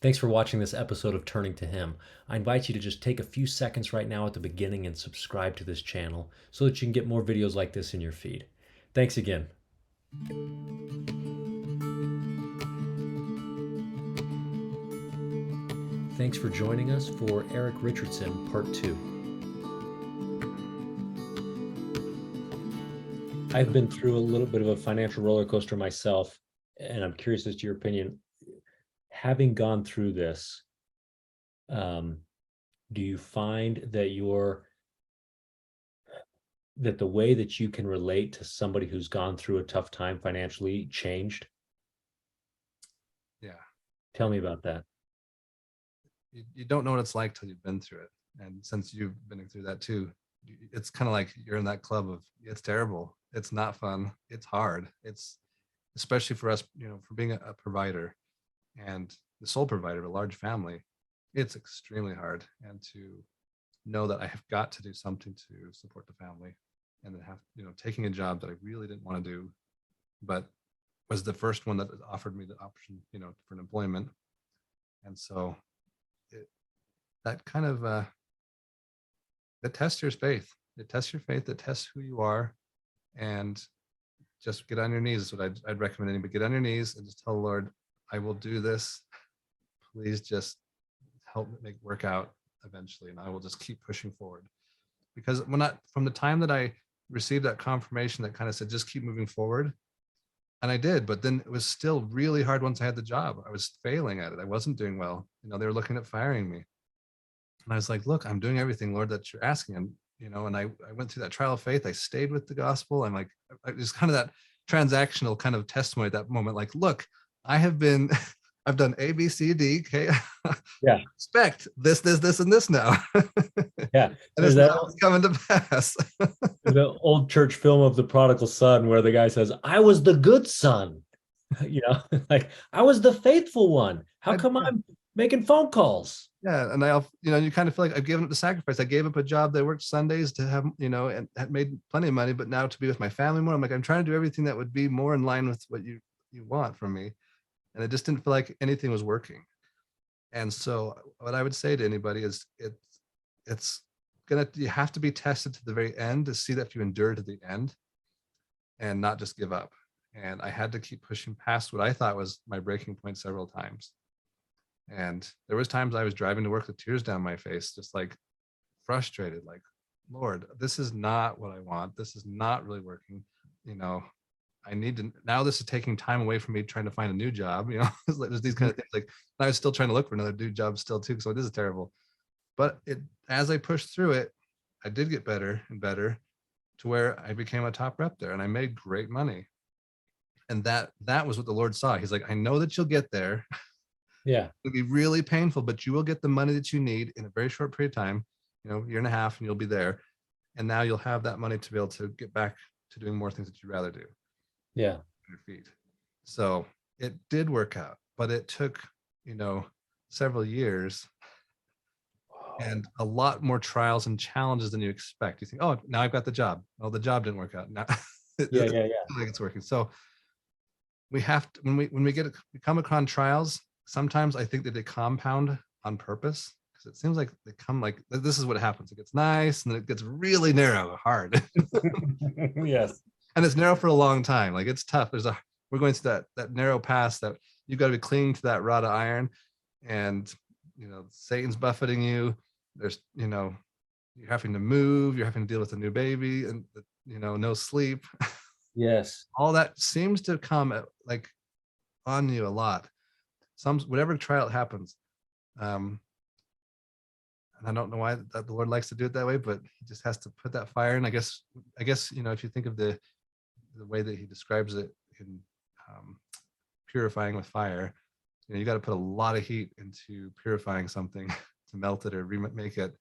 Thanks for watching this episode of Turning to Him. I invite you to just take a few seconds right now at the beginning and subscribe to this channel so that you can get more videos like this in your feed. Thanks again. Thanks for joining us for Eric Richardson Part 2. I've been through a little bit of a financial roller coaster myself, and I'm curious as to your opinion. Having gone through this, do you find that the way that you can relate to somebody who's gone through a tough time financially changed? Yeah. Tell me about that. You don't know what it's like till you've been through it. And since you've been through that too, it's kind of like you're in that club of it's terrible. It's not fun. It's hard. It's especially for us, for being a provider and the sole provider of a large family, it's extremely hard. And to know that I have got to do something to support the family and then have, taking a job that I really didn't want to do, but was the first one that offered me the option, for an employment. And so that kind of that tests your faith. It tests your faith. It tests who you are, and just get on your knees is what I'd recommend anybody. Get on your knees and just tell the Lord, I will do this. Please just help me make work out eventually, and I will just keep pushing forward. Because from the time that I received that confirmation that kind of said, just keep moving forward, and I did, but then it was still really hard once I had the job. I was failing at it. I wasn't doing well. They were looking at firing me. And I was like, look, I'm doing everything, Lord, that you're asking. And I went through that trial of faith. I stayed with the gospel. I'm like, it was kind of that transactional kind of testimony at that moment. Like, look, I've done A, B, C, D, K. Yeah. Expect this, and this now. Yeah. And it's not coming to pass. The old church film of the prodigal son where the guy says, I was the good son. Like I was the faithful one. How come I'm making phone calls? Yeah. And you kind of feel like I've given up the sacrifice. I gave up a job that worked Sundays to have, and had made plenty of money, but now to be with my family more, I'm like, I'm trying to do everything that would be more in line with what you want from me. And it just didn't feel like anything was working. And so what I would say to anybody is you have to be tested to the very end to see that if you endure to the end and not just give up. And I had to keep pushing past what I thought was my breaking point several times. And there was times I was driving to work with tears down my face, just like frustrated, like, Lord, this is not what I want. This is not really working. I need to, now this is taking time away from me trying to find a new job, there's these kind of things. Like I was still trying to look for another new job still too. So this is terrible. But as I pushed through it, I did get better and better to where I became a top rep there and I made great money. And that was what the Lord saw. He's like, I know that you'll get there. Yeah. It'll be really painful, but you will get the money that you need in a very short period of time, year and a half, and you'll be there. And now you'll have that money to be able to get back to doing more things that you'd rather do. Yeah. Your feet. So it did work out, but it took, several years and a lot more trials and challenges than you expect. You think, oh, now I've got the job. Oh, the job didn't work out. Now Yeah. like it's working. So we have to, when we come across trials, sometimes I think that they compound on purpose because it seems like they come like this is what happens. It gets nice and then it gets really narrow, hard. Yes. And it's narrow for a long time. Like it's tough. We're going through that narrow path that you've got to be clinging to that rod of iron, and Satan's buffeting you. There's you're having to move. You're having to deal with a new baby, and no sleep. Yes. All that seems to come like on you a lot. Whatever trial happens, and I don't know why that the Lord likes to do it that way, but He just has to put that fire in. I guess if you think of the way that He describes it in purifying with fire, you got to put a lot of heat into purifying something to melt it or remake it.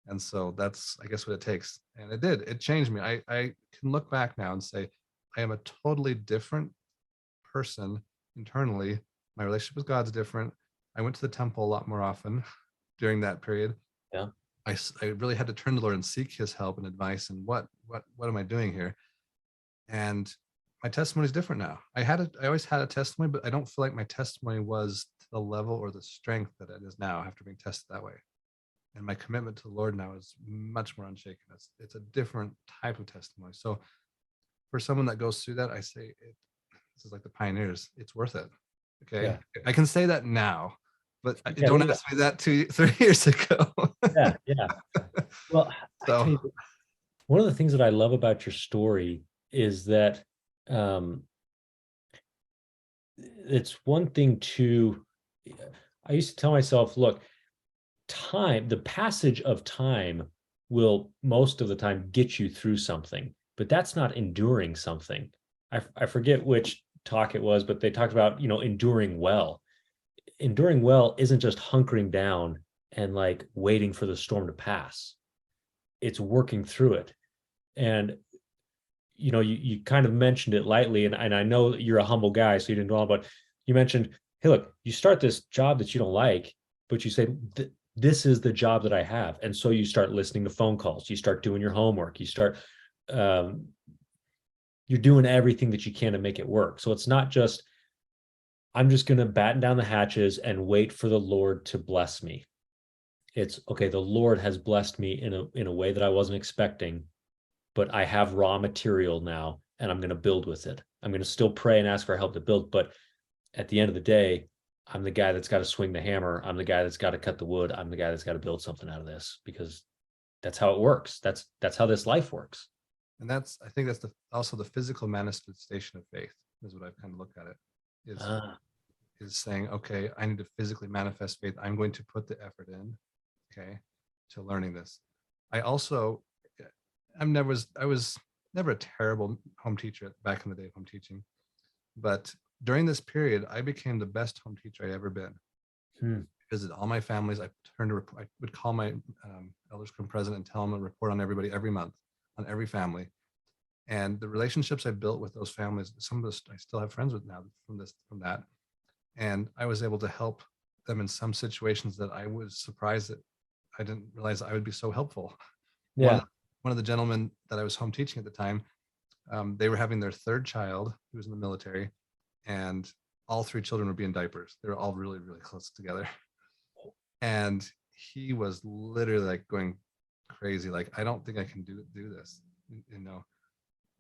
And so that's, I guess, what it takes. And it did. It changed me. I can look back now and say I am a totally different person internally. My relationship with God's different. I went to the temple a lot more often during that period. Yeah. I really had to turn to the Lord and seek His help and advice. And what am I doing here? And my testimony is different now. I always had a testimony, but I don't feel like my testimony was to the level or the strength that it is now after being tested that way. And my commitment to the Lord now is much more unshaken. It's a different type of testimony. So for someone that goes through that, I say this is like the pioneers. It's worth it. Okay, Yeah. I can say that now, but Yeah, don't yeah, ask me that 3 years ago. yeah, yeah. Well, I tell So you, one of the things that I love about your story is that um, it's one thing to, I used to tell myself, look, the passage of time will most of the time get you through something, but that's not enduring something. I forget which talk it was, but they talked about, enduring well. Enduring well isn't just hunkering down and like waiting for the storm to pass. It's working through it. And you kind of mentioned it lightly, and I know that you're a humble guy, so you didn't go on, but you mentioned, hey, look, you start this job that you don't like, but you say, this is the job that I have. And so you start listening to phone calls, you start doing your homework, um, you're doing everything that you can to make it work. So it's not just, I'm just going to batten down the hatches and wait for the Lord to bless me. It's okay, the Lord has blessed me in a way that I wasn't expecting, but I have raw material now and I'm going to build with it. I'm going to still pray and ask for help to build. But at the end of the day, I'm the guy that's got to swing the hammer. I'm the guy that's got to cut the wood. I'm the guy that's got to build something out of this, because that's how it works. That's how this life works. and I think that's also the physical manifestation of faith is what I've kind of looked at it is Ah, is saying, okay, I need to physically manifest faith. I'm going to put the effort in, okay, to learning this. I also, I was never a terrible home teacher back in the day of home teaching, but during this period, I became the best home teacher I'd ever been. hmm. Visit all my families. I would call my elders group president and tell them a report on everybody every month, on every family. And the relationships I built with those families, some of this I still have friends with now from that. And I was able to help them in some situations that I was surprised that I didn't realize I would be so helpful. One Yeah. one of the gentlemen that I was home teaching at the time, they were having their third child who was in the military, and all 3 children would be in diapers. They were all really, really close together. And he was literally like going crazy, like, I don't think I can do this, you know.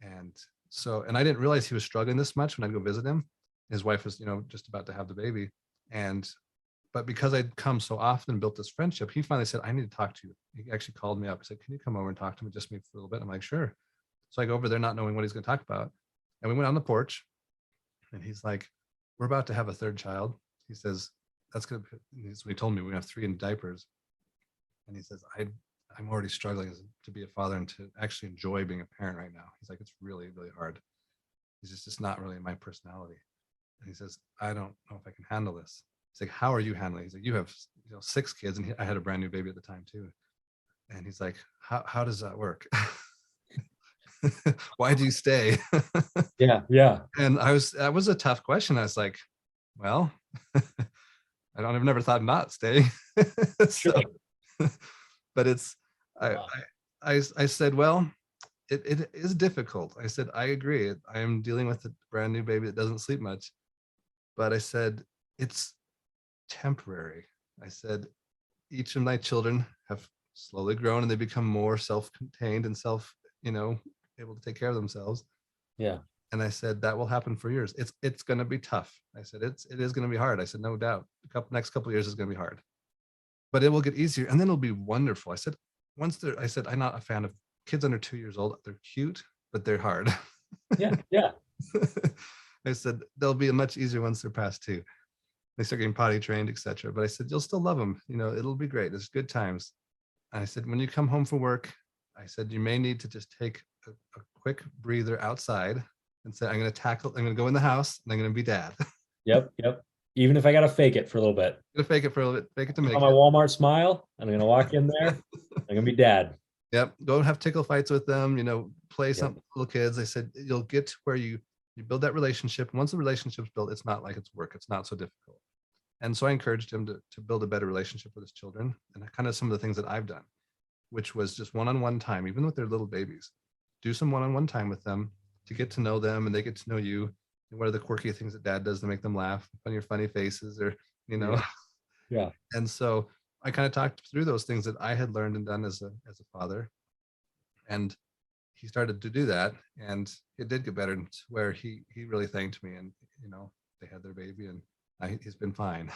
And so, and I didn't realize he was struggling this much when I'd go visit him. His wife was, just about to have the baby. And but because I'd come so often and built this friendship, he finally said, I need to talk to you. He actually called me up. He said, can you come over and talk to me, just me for a little bit? I'm like, sure. So I go over there not knowing what he's going to talk about. And we went on the porch, and he's like, we're about to have a third child. He says, that's going to, so he told me we're going to have 3 in diapers. And he says, I'm already struggling to be a father and to actually enjoy being a parent right now. He's like, it's really, really hard. He's just, it's not really my personality. And he says, I don't know if I can handle this. He's like, how are you handling it? He's like, you have 6 kids. And I had a brand new baby at the time too. And he's like, how does that work? Why do you stay? Yeah. Yeah. And that was a tough question. I was like, well, I've never thought not staying. So, Sure. but it's, I, Wow. I said, well, it is difficult. I said, I agree. I am dealing with a brand new baby that doesn't sleep much, but I said, it's temporary. I said, each of my children have slowly grown and they become more self-contained and able to take care of themselves. Yeah. And I said, that will happen for years. It's going to be tough. I said, it is going to be hard. I said, no doubt. Next couple of years is going to be hard, but it will get easier, and then it'll be wonderful. I said, I'm not a fan of kids under 2 years old. They're cute, but they're hard. Yeah. Yeah. I said, they'll be much easier once they're past 2. They start getting potty trained, etc. But I said, you'll still love them. It'll be great. It's good times. And I said, when you come home from work, I said, you may need to just take a quick breather outside and say, I'm going to go in the house and I'm going to be dad. Yep. Yep. Even if I got to fake it for a little bit. I'm going to fake it for a little bit, fake it to Put make on my it. Walmart smile. I'm going to walk in there. I'm going to be dad. Yep. Go and have tickle fights with them, play Yep. some little kids. I said, you'll get to where you build that relationship. And once the relationship's built, it's not like it's work. It's not so difficult. And so I encouraged him to build a better relationship with his children, and kind of some of the things that I've done, which was just one-on-one time, even with their little babies. Do some one-on-one time with them to get to know them, and they get to know you. And what are the quirky things that dad does to make them laugh? On your funny faces, or you know. Yeah. Yeah. And so I kind of talked through those things that I had learned and done as a father, and he started to do that, and it did get better to where he really thanked me, and they had their baby, and he's been fine.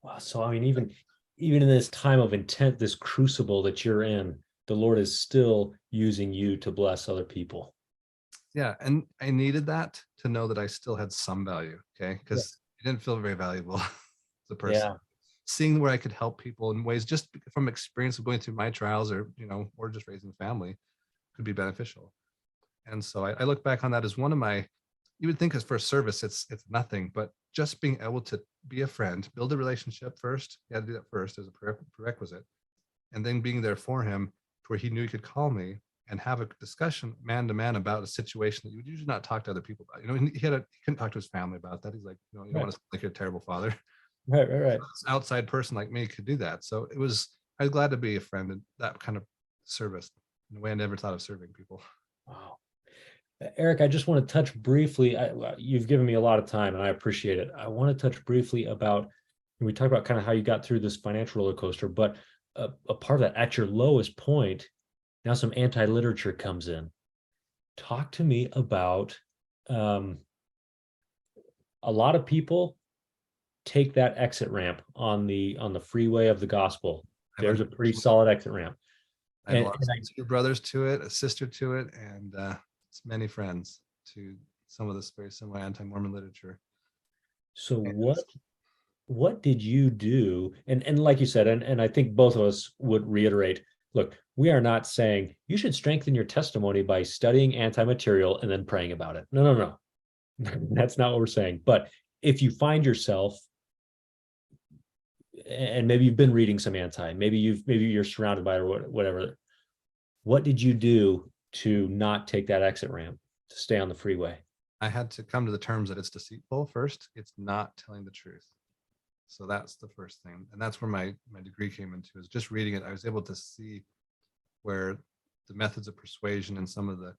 Wow. So I mean, even in this time of intent, this crucible that you're in, the Lord is still using you to bless other people. Yeah, and I needed that to know that I still had some value, okay? Yeah. Because I didn't feel very valuable as a person. Yeah. Seeing where I could help people in ways just from experience of going through my trials, or or just raising a family, could be beneficial. And so I look back on that as one of my, you would think as for service, it's nothing, but just being able to be a friend, build a relationship first. You had to do that first as a prerequisite, and then being there for him to where he knew he could call me and have a discussion man to man about a situation that you would usually not talk to other people about. He couldn't talk to his family about that. He's like, you don't Right. want to sound like you're a terrible father. Right. Right. Right. This outside person like me could do that. So I was glad to be a friend in that kind of service in a way I never thought of serving people. Wow. Eric, I just want to touch briefly. You've given me a lot of time and I appreciate it. I want to touch briefly about, we talked about kind of how you got through this financial roller coaster, but a part of that at your lowest point, now some anti-literature comes in. Talk to me about um, a lot of people take that exit ramp on the freeway of the gospel. There's a pretty solid exit ramp. I And, lost and I, two brothers to it, a sister to it, and many friends to some of this very similar anti-Mormon literature. so And what did you do? And like you said, and I think both of us would reiterate, look, we are not saying you should strengthen your testimony by studying anti-material and then praying about it. No, no, no. That's not what we're saying. But if you find yourself, and maybe you've been reading some anti, maybe you're surrounded by it or whatever, what did you do to not take that exit ramp, to stay on the freeway? I had to come to the terms that it's deceitful first. It's not telling the truth. So that's the first thing. And that's where my degree came into, is just reading it. I was able to see where the methods of persuasion and some of the,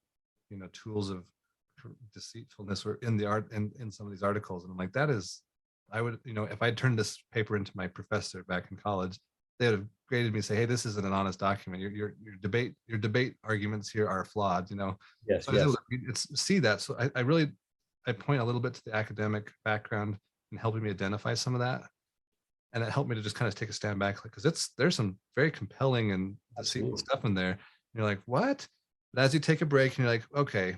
tools of deceitfulness were in the art in some of these articles. And I'm like, that is, I would, if I'd turned this paper into my professor back in college, they would have graded me and say, hey, this isn't an honest document. Your debate arguments here are flawed, Yes, So I was able yes. to see that. So I really, I point a little bit to the academic background and helping me identify some of that. And it helped me to just kind of take a stand back, like, because there's some very compelling and deceitful Absolutely. stuff in there. And you're like, what? But as you take a break and you're like, okay,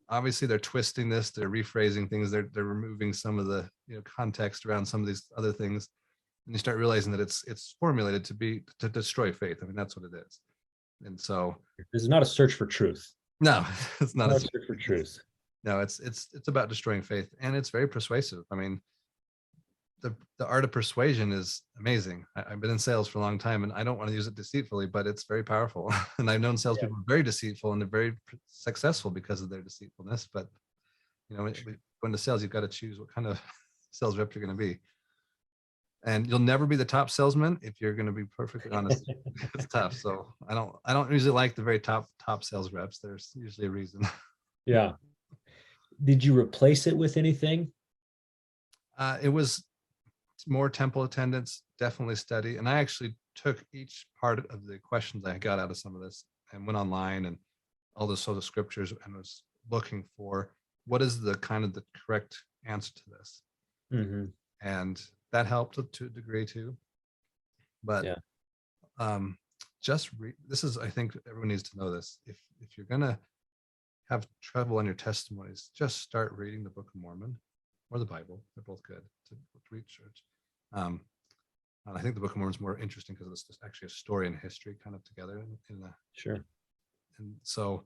obviously they're twisting this, they're rephrasing things, they're removing some of the context around some of these other things, and you start realizing that it's formulated to destroy faith. I mean, that's what it is. And so, This is not a search for truth. no, it's not Not a a search for truth. no, it's about destroying faith, and it's very persuasive. I mean, the art of persuasion is amazing. I've been in sales for a long time, and I don't want to use it deceitfully, but it's very powerful. And I've known Yeah. salespeople very deceitful, and they're very successful because of their deceitfulness. But when going to sales, you've got to choose what kind of sales rep you're going to be, and you'll never be the top salesman if you're going to be perfectly honest. It's tough. So I don't usually like the very top sales reps. There's usually a reason. Yeah. Did you replace it with anything? It was more temple attendance, definitely study. And I actually took each part of the questions I got out of some of this and went online and all the sort of scriptures and was looking for what is the kind of the correct answer to this. Mm-hmm. And that helped to a degree too. But Yeah. um, this is, I think everyone needs to know this. If you're gonna have trouble on your testimonies, just start reading the Book of Mormon or the Bible. They're both good to research. Um, and I think the Book of Mormon is more interesting because it's just actually a story and history kind of together Sure. and so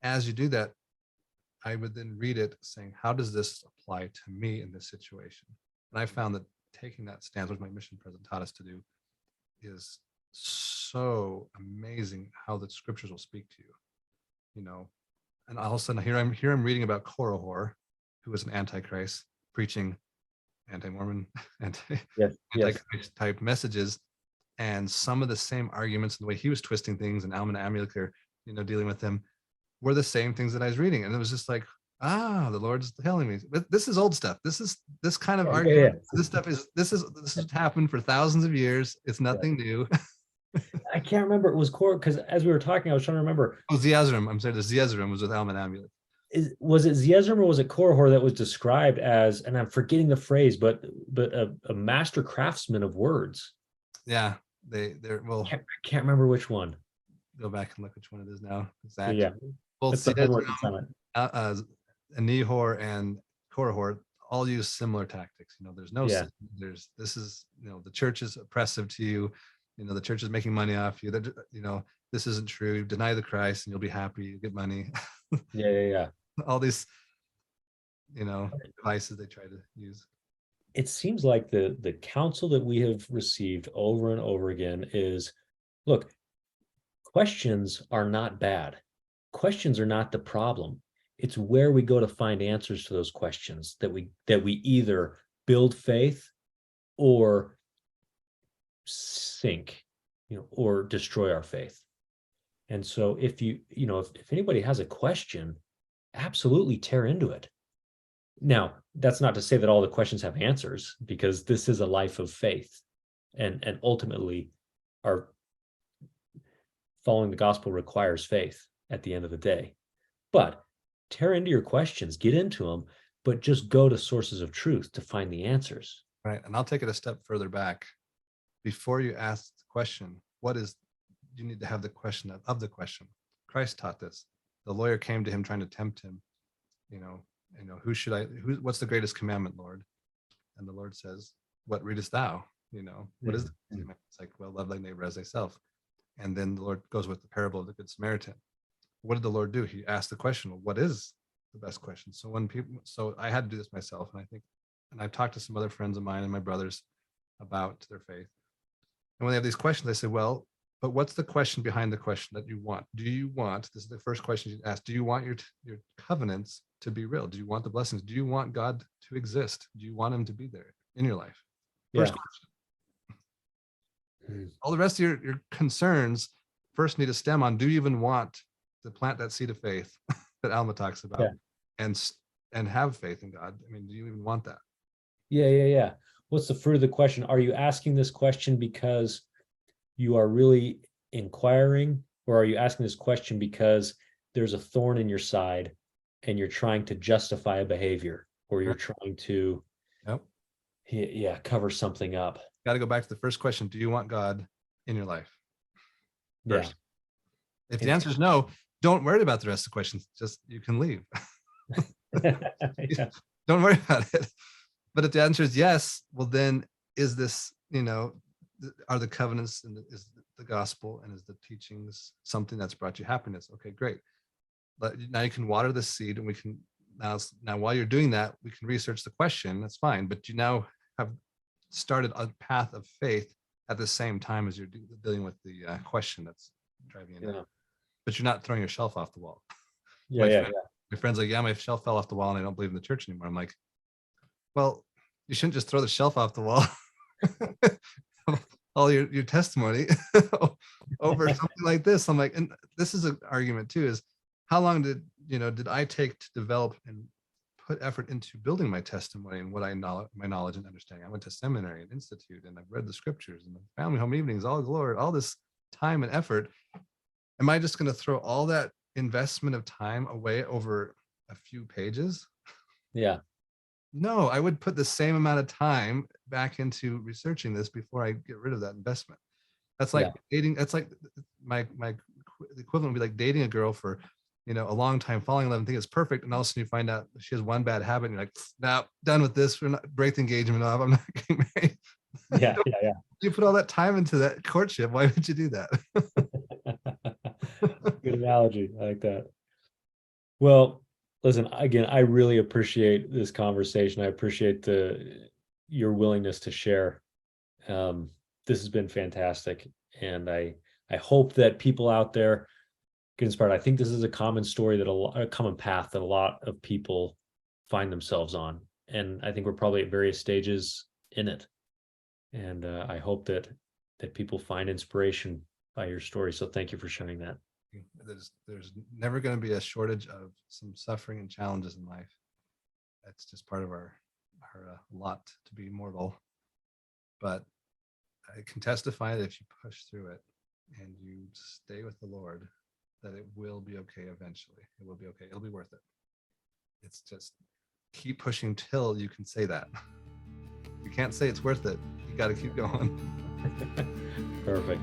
as you do that, I would then read it saying, how does this apply to me in this situation? And I found that taking that stance, which my mission president taught us to do, is so amazing how the scriptures will speak to you. And all of a sudden here I'm reading about Korihor, who was an antichrist preaching anti-Mormon, Yes. Yes. antichrist type messages, and some of the same arguments and the way he was twisting things, and Alman Amulek, dealing with them, were the same things that I was reading, and it was just like, The Lord's telling me. But this is old stuff. This kind of Yeah, yeah, argument. yeah. This has happened for thousands of years. It's Yeah. nothing new. I can't remember. It was core because as we were talking, I was trying to remember. Oh, Zeezrom. I'm sorry, the Zeezrom was with Alman Amulet. Was it Ziezrum or was it Korihor that was described as, and I'm forgetting the phrase, but a master craftsman of words. Yeah, they're well. I can't remember which one. Go back and look which one it is now. Yeah, Exactly. Both that's the homework Zeezrom, assignment. Nihor, and Korihor all use similar tactics. There's no Yeah, there's this is the church is oppressive to you. The church is making money off you. That this isn't true. Deny the Christ and you'll be happy. You get money. yeah, yeah, yeah. All these devices they try to use. It seems like the counsel that we have received over and over again is, look, questions are not bad. Questions are not the problem. It's where we go to find answers to those questions that we either build faith or sink, or destroy our faith. And so if anybody has a question, absolutely tear into it. Now, that's not to say that all the questions have answers, because this is a life of faith, and ultimately our following the gospel requires faith at the end of the day. But tear into your questions, get into them, but just go to sources of truth to find the answers. Right. And I'll take it a step further back. Before you ask the question, you need to have the question of the question. Christ taught this. The lawyer came to him trying to tempt him. What's the greatest commandment, Lord? And the Lord says, what readest thou? What is the commandment? It's like, well, love thy neighbor as thyself. And then the Lord goes with the parable of the Good Samaritan. What did the Lord do? He asked the question, well, what is the best question? So I had to do this myself. And I've talked to some other friends of mine and my brothers about their faith. And when they have these questions, I say, well, but what's the question behind the question that you want? This is the first question you ask, do you want your covenants to be real? Do you want the blessings? Do you want God to exist? Do you want him to be there in your life? First question. All the rest of your concerns first need to stem on, do you even want to plant that seed of faith that Alma talks about, and have faith in God? I mean, do you even want that? Yeah. What's the fruit of the question? Are you asking this question because you are really inquiring, or are you asking this question because there's a thorn in your side and you're trying to justify a behavior, or you're trying to cover something up? Got to go back to the first question. Do you want God in your life? First. If the answer is no, don't worry about the rest of the questions. Just, you can leave. Don't worry about it. But if the answer is yes, well, then is this, are the covenants and is the gospel and is the teachings something that's brought you happiness? Okay, great. But now you can water the seed, and we can now while you're doing that, we can research the question. That's fine. But you now have started a path of faith at the same time as you're dealing with the question that's driving you down. But you're not throwing your shelf off the wall. My friend's like, my shelf fell off the wall and I don't believe in the church anymore. I'm like, well, you shouldn't just throw the shelf off the wall. All your testimony over something like this. I'm like, and this is an argument too, is how long did I take to develop and put effort into building my testimony and what my knowledge and understanding? I went to seminary and institute, and I've read the scriptures and the family home evenings, all glory, all this time and effort. Am I just going to throw all that investment of time away over a few pages? Yeah. No, I would put the same amount of time back into researching this before I get rid of that investment. That's like dating. That's like my equivalent would be like dating a girl for, a long time, falling in love and think it's perfect. And all of a sudden you find out she has one bad habit and you're like, no, done with this. We're not, break the engagement off. I'm not getting married. Yeah. You put all that time into that courtship. Why would you do that? Good analogy. I like that. Well, listen, again, I really appreciate this conversation. I appreciate your willingness to share. This has been fantastic. And I hope that people out there get inspired. I think this is a common story a common path that a lot of people find themselves on. And I think we're probably at various stages in it. And I hope that people find inspiration by your story. So thank you for sharing that. There's never going to be a shortage of some suffering and challenges in life. That's just part of our lot to be mortal. But I can testify that if you push through it and you stay with the Lord, that it will be okay eventually. It will be okay. It'll be worth it. It's just keep pushing till you can say that. You can't say it's worth it. You got to keep going. Perfect.